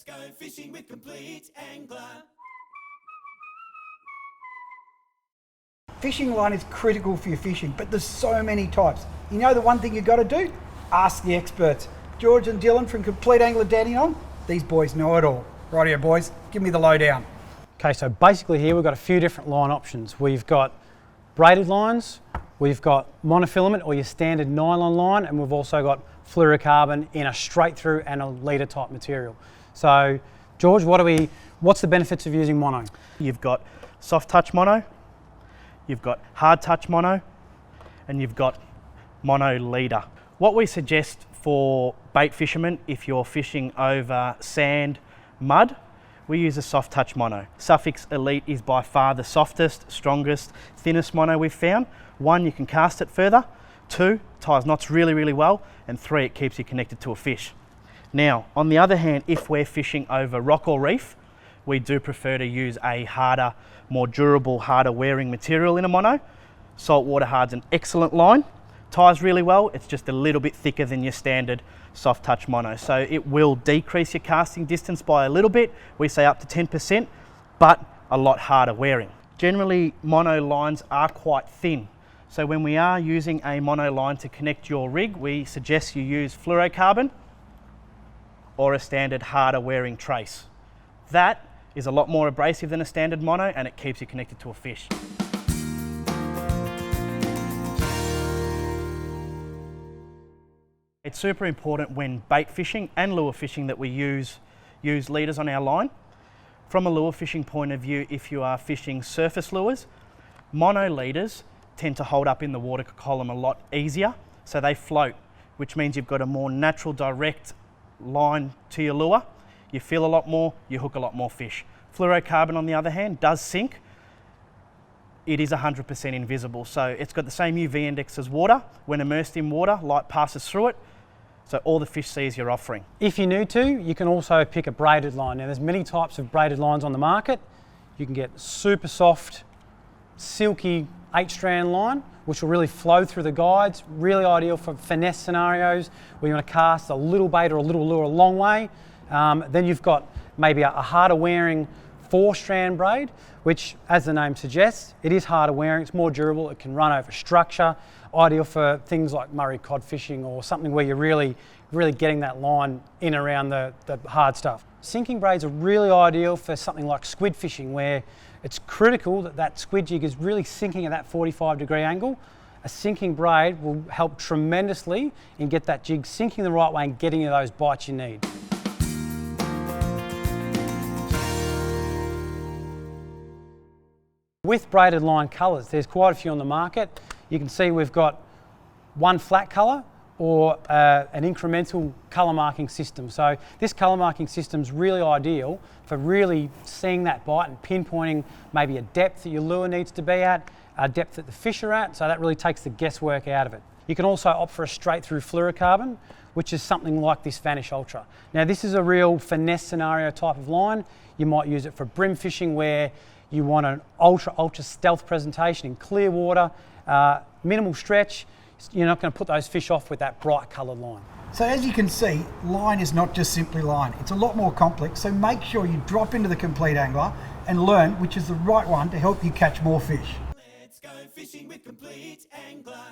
Let's go fishing with Compleat Angler. Fishing line is critical for your fishing, but there's so many types. You know the one thing you've got to do? Ask the experts. George and Dylan from Compleat Angler Dandenong, these boys know it all. Rightio boys, give me the lowdown. Okay, so basically here we've got a few different line options. We've got braided lines, we've got monofilament or your standard nylon line, and we've also got fluorocarbon in a straight through and a leader type material. So George, what's the benefits of using mono? You've got soft touch mono, you've got hard touch mono, and you've got mono leader. What we suggest for bait fishermen, if you're fishing over sand, mud, we use a soft touch mono. Suffix Elite is by far the softest, strongest, thinnest mono we've found. 1, you can cast it further. 2, ties knots really, really well. And 3, it keeps you connected to a fish. Now, on the other hand, if we're fishing over rock or reef, we do prefer to use a harder, more durable, harder wearing material in a mono. Saltwater hard's an excellent line. Ties really well, it's just a little bit thicker than your standard soft touch mono. So it will decrease your casting distance by a little bit. We say up to 10%, but a lot harder wearing. Generally, mono lines are quite thin. So when we are using a mono line to connect your rig, we suggest you use fluorocarbon or a standard harder wearing trace. That is a lot more abrasive than a standard mono, and it keeps you connected to a fish. It's super important when bait fishing and lure fishing that we use leaders on our line. From a lure fishing point of view, if you are fishing surface lures, mono leaders tend to hold up in the water column a lot easier, so they float, which means you've got a more natural, direct line to your lure. You feel a lot more, you hook a lot more fish. Fluorocarbon, on the other hand, does sink. It is 100% invisible, so it's got the same UV index as water. When immersed in water, light passes through it, so all the fish see is you're offering. If you need to, you can also pick a braided line. Now there's many types of braided lines on the market. You can get super soft, silky 8-strand line, which will really flow through the guides. Really ideal for finesse scenarios where you want to cast a little bait or a little lure a long way. Then you've got maybe a harder wearing 4-strand braid, which, as the name suggests, it is harder wearing, it's more durable, it can run over structure, ideal for things like Murray cod fishing or something where you're really getting that line in around the hard stuff. Sinking braids are really ideal for something like squid fishing, where it's critical that squid jig is really sinking at that 45-degree angle. A sinking braid will help tremendously in get that jig sinking the right way and getting you those bites you need. With braided line colours, there's quite a few on the market. You can see we've got one flat colour or an incremental colour marking system. So this colour marking system is really ideal for really seeing that bite and pinpointing maybe a depth that your lure needs to be at, a depth that the fish are at, so that really takes the guesswork out of it. You can also opt for a straight through fluorocarbon, which is something like this Vanish Ultra. Now this is a real finesse scenario type of line. You might use it for brim fishing where you want an ultra stealth presentation in clear water, minimal stretch. You're not going to put those fish off with that bright coloured line. So as you can see, line is not just simply line. It's a lot more complex, so make sure you drop into the Compleat Angler and learn which is the right one to help you catch more fish. Let's go fishing with Compleat Angler.